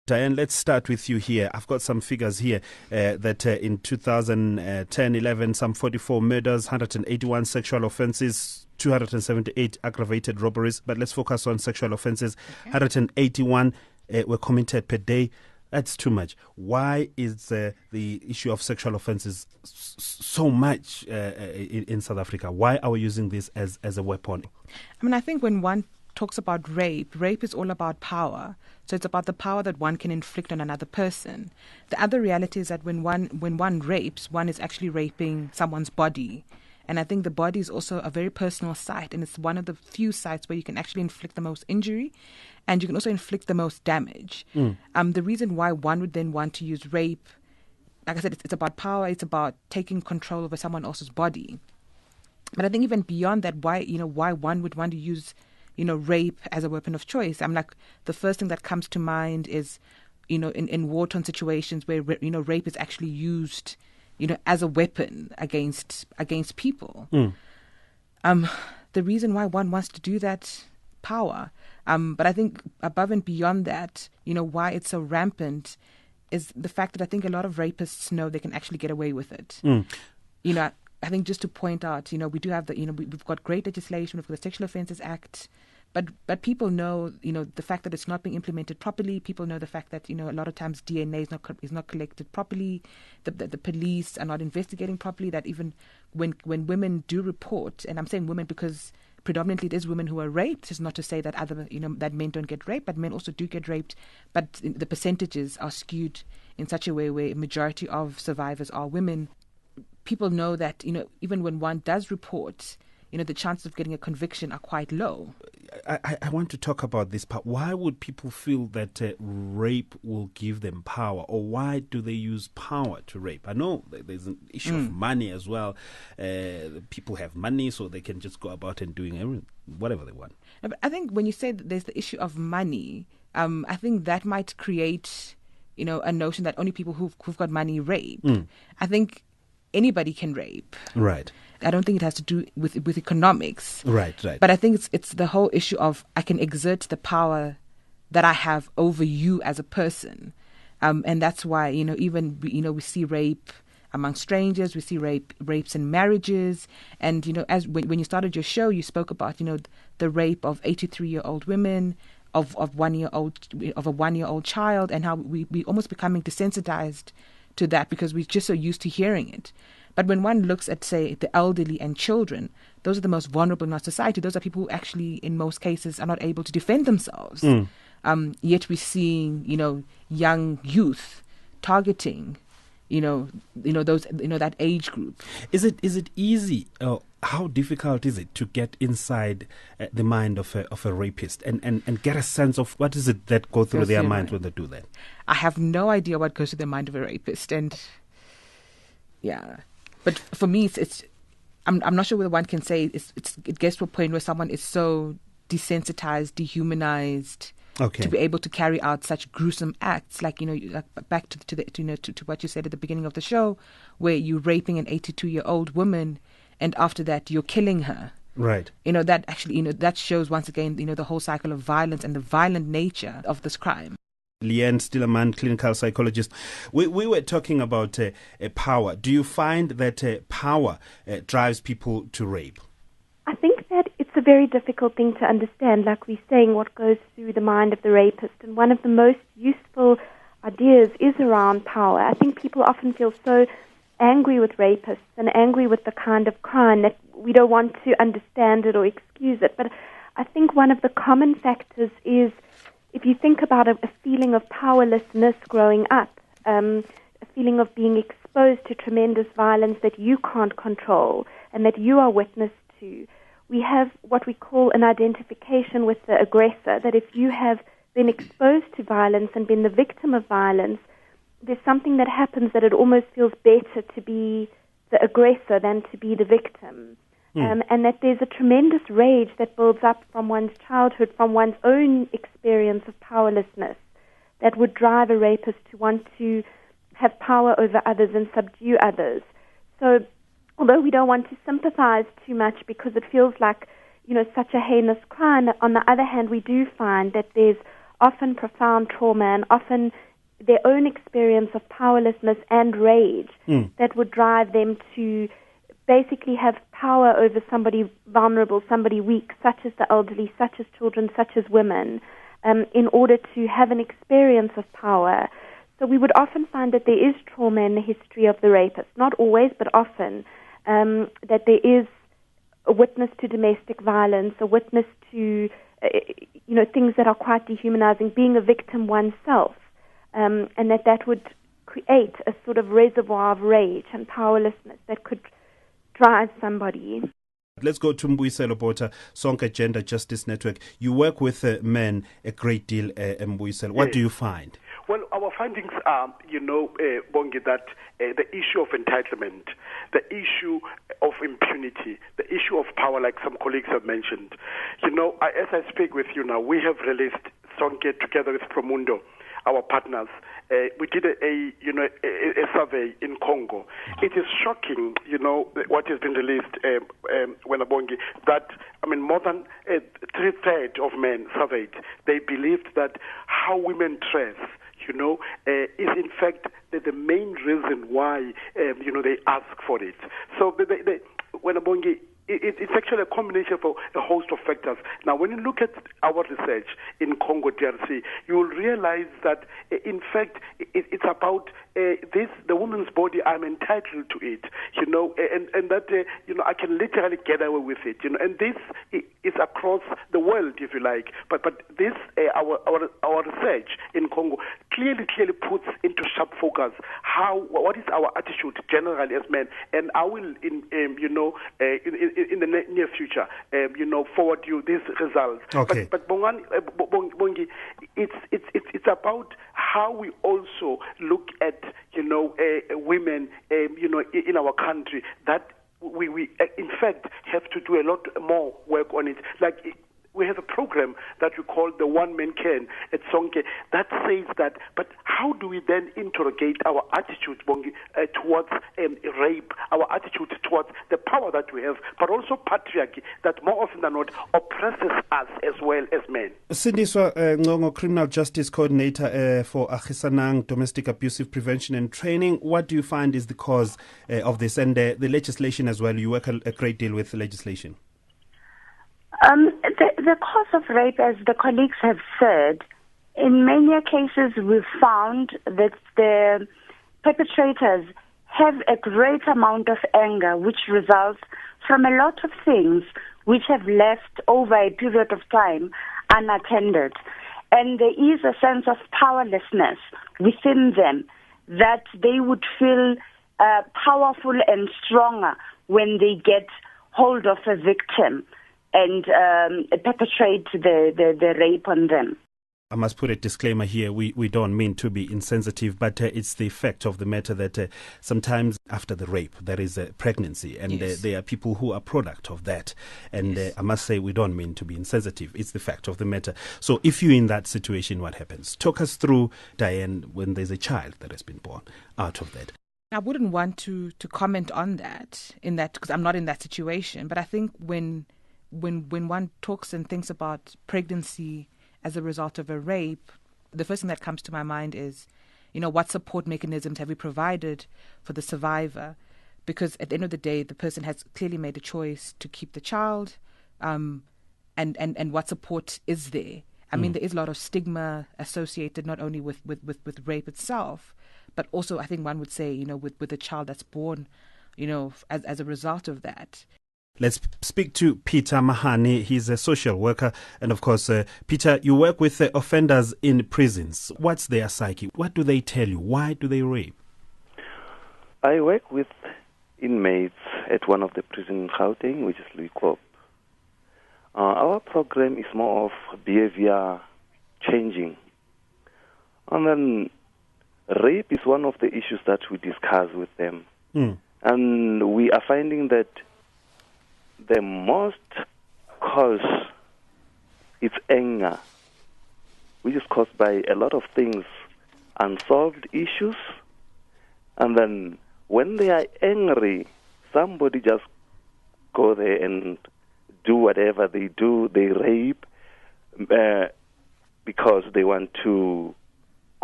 Diane, let's start with you here. I've got some figures here that in 2010-11, some 44 murders, 181 sexual offences, 278 aggravated robberies. But let's focus on sexual offences. Okay. 181 were committed per day. That's too much. Why is the issue of sexual offences so much in South Africa? Why are we using this as a weapon? I mean, I think when one talks about rape is all about power. So it's about the power that one can inflict on another person. The other reality is that when one rapes, one is actually raping someone's body. And I think the body is also a very personal site, and it's one of the few sites where you can actually inflict the most injury, and you can also inflict the most damage. The reason why one would then want to use rape, like I said, it's about power, it's about taking control over someone else's body. But I think even beyond that, why one would want to use rape as a weapon of choice. I'm like, the first thing that comes to mind is, in war-torn situations where, rape is actually used, as a weapon against people. The reason why one wants to do that, power. But I think above and beyond that, why it's so rampant is the fact that I think a lot of rapists know they can actually get away with it. I think just to point out, we do have we've got great legislation, we've got the Sexual Offences Act, but people know, the fact that it's not being implemented properly. People know the fact that, a lot of times DNA is not collected properly. The police are not investigating properly. That even when women do report, and I'm saying women because predominantly it is women who are raped. It's not to say that that men don't get raped, but men also do get raped. But the percentages are skewed in such a way where a majority of survivors are women. People know that, even when one does report, the chances of getting a conviction are quite low. I want to talk about this part. Why would people feel that rape will give them power, or why do they use power to rape? I know there's an issue of money as well. People have money, so they can just go about and doing whatever they want. But I think when you say that there's the issue of money, I think that might create, a notion that only people who've got money rape. I think anybody can rape. Right. I don't think it has to do with economics. Right. But I think it's the whole issue of I can exert the power that I have over you as a person. And that's why, even, we see rape among strangers, we see rapes in marriages. And, when you started your show, you spoke about, the rape of 83-year-old women, of a 1-year-old child, and how we almost becoming desensitized to that because we're just so used to hearing it. But when one looks at, say, the elderly and children, those are the most vulnerable in our society. Those are people who actually, in most cases, are not able to defend themselves. Yet we're seeing, young youth targeting, that age group. Is it easy? How difficult is it to get inside the mind of a rapist and get a sense of what is it that goes through their mind when they do that? I have no idea what goes through the mind of a rapist, and yeah. But for me, I'm not sure whether one can say it gets to a point where someone is so desensitized, dehumanized, to be able to carry out such gruesome acts, like back to what you said at the beginning of the show, where you're raping an 82-year-old woman, and after that you're killing her. Right. That actually that shows once again the whole cycle of violence and the violent nature of this crime. Leanne Stillerman, clinical psychologist. We were talking about power. Do you find that power drives people to rape? I think that it's a very difficult thing to understand, like we're saying, what goes through the mind of the rapist. And one of the most useful ideas is around power. I think people often feel so angry with rapists and angry with the kind of crime that we don't want to understand it or excuse it. But I think one of the common factors is, if you think about a feeling of powerlessness growing up, a feeling of being exposed to tremendous violence that you can't control and that you are witness to, we have what we call an identification with the aggressor, that if you have been exposed to violence and been the victim of violence, there's something that happens that it almost feels better to be the aggressor than to be the victim. And that there's a tremendous rage that builds up from one's childhood, from one's own experience of powerlessness, that would drive a rapist to want to have power over others and subdue others. So although we don't want to sympathize too much because it feels like, such a heinous crime, on the other hand, we do find that there's often profound trauma and often their own experience of powerlessness and rage that would drive them to basically have power over somebody vulnerable, somebody weak, such as the elderly, such as children, such as women, in order to have an experience of power. So we would often find that there is trauma in the history of the rapist, not always, but often, that there is a witness to domestic violence, a witness to things that are quite dehumanizing, being a victim oneself, and that would create a sort of reservoir of rage and powerlessness that could drive somebody. Let's go to Mbuyiselo Botha, Sonke Gender Justice Network. You work with men a great deal, Mbuyiselo. What do you find? Well, our findings are, Bongi, that the issue of entitlement, the issue of impunity, the issue of power, like some colleagues have mentioned. As I speak with you now, we have released Sonke together with Promundo, our partners. We did a survey in Congo. It is shocking, what has been released, Bongi, that, more than 3/3 of men surveyed, they believed that how women dress, is in fact the main reason why, they ask for it. So it's actually a combination of a host of factors. Now, when you look at our research in Congo DRC, you will realize that, in fact, it's about the woman's body. I'm entitled to it, and that, I can literally get away with it, and this is across the world, if you like. But this, our research in Congo clearly puts into sharp focus what is our attitude generally as men, and I will, in the near future, forward you these results. Okay. But Bongi, it's about how we also look at women in our country, that we in fact have to do a lot more work on it. Like, we have a program that we call the One Man Can at Sonke that says that, but how do we then interrogate our attitude, Bongi, towards rape, our attitude towards the power that we have, but also patriarchy that more often than not oppresses us as well as men. Sindiswa Ngongo, Criminal Justice Coordinator for Agisanang, Domestic Abusive Prevention and Training. What do you find is the cause of this, and the legislation as well? You work a great deal with legislation. The cause of rape, as the colleagues have said, in many cases we've found that the perpetrators have a great amount of anger, which results from a lot of things which have left over a period of time unattended. And there is a sense of powerlessness within them, that they would feel powerful and stronger when they get hold of a victim and perpetrate the rape on them. I must put a disclaimer here. We don't mean to be insensitive, but it's the fact of the matter that sometimes after the rape there is a pregnancy, and Yes. there are people who are product of that. And Yes. I must say, we don't mean to be insensitive. It's the fact of the matter. So if you're in that situation, what happens? Talk us through, Diane, when there's a child that has been born out of that. I wouldn't want to comment on that because I'm not in that situation. But I think when one talks and thinks about pregnancy as a result of a rape, the first thing that comes to my mind is, what support mechanisms have we provided for the survivor? Because at the end of the day, the person has clearly made a choice to keep the child, and what support is there? I mean, there is a lot of stigma associated not only with rape itself, but also, I think one would say, with a child that's born, as a result of that. Let's speak to Peter Mahani. He's a social worker. And of course, Peter, you work with offenders in prisons. What's their psyche? What do they tell you? Why do they rape? I work with inmates at one of the prisons in Gauteng, which is Louis Corp. Our program is more of behavior changing. And then rape is one of the issues that we discuss with them. And we are finding that the most cause is anger, which is caused by a lot of things, unsolved issues. And then when they are angry, somebody just go there and do whatever they do. They rape. because they want to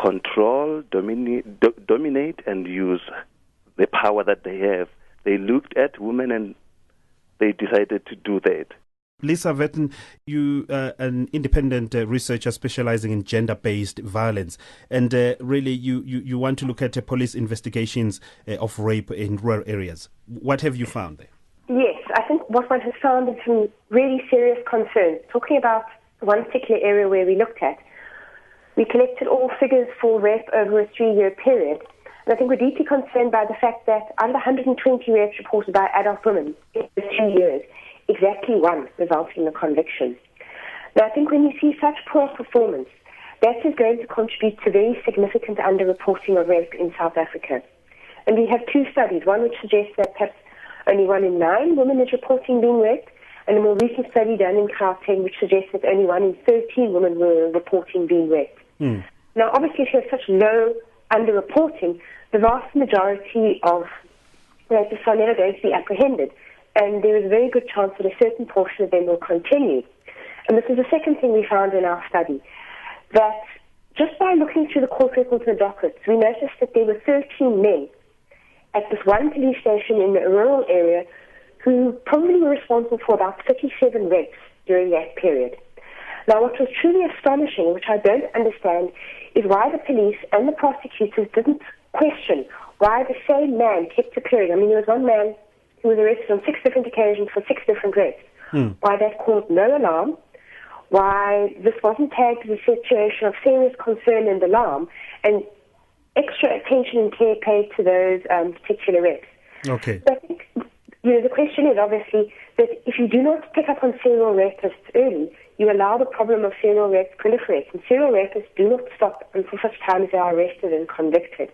control, dominate, and use the power that they have. They looked at women and they decided to do that. Lisa Vetten, you are an independent researcher specializing in gender-based violence, and really you want to look at police investigations of rape in rural areas. What have you found there? Yes, I think what one has found is some really serious concerns. Talking about one particular area where we looked at, we collected all figures for rape over a 3-year period. And I think we're deeply concerned by the fact that out of 120 rapes reported by adult women in the 2 years, exactly one resulted in a conviction. Now, I think when you see such poor performance, that is going to contribute to very significant underreporting of rape in South Africa. And we have 2 studies, one which suggests that perhaps only 1 in 9 women is reporting being raped, and a more recent study done in Gauteng which suggests that only 1 in 13 women were reporting being raped. Now, obviously, if you have such low underreporting, the vast majority of rapists are never going to be apprehended, and there is a very good chance that a certain portion of them will continue. And this is the second thing we found in our study, that just by looking through the court records and dockets, we noticed that there were 13 men at this one police station in a rural area who probably were responsible for about 37 rapes during that period. Now, what was truly astonishing, which I don't understand, is why the police and the prosecutors didn't question why the same man kept appearing. I mean, there was one man who was arrested on 6 different occasions for 6 different rapes. Why that caused no alarm, why this wasn't tagged as a situation of serious concern and alarm, and extra attention and care paid to those particular rapes. Okay. So I think, the question is obviously that if you do not pick up on serial rapists early, you allow the problem of serial rape to proliferate. And serial rapists do not stop until such time as they are arrested and convicted.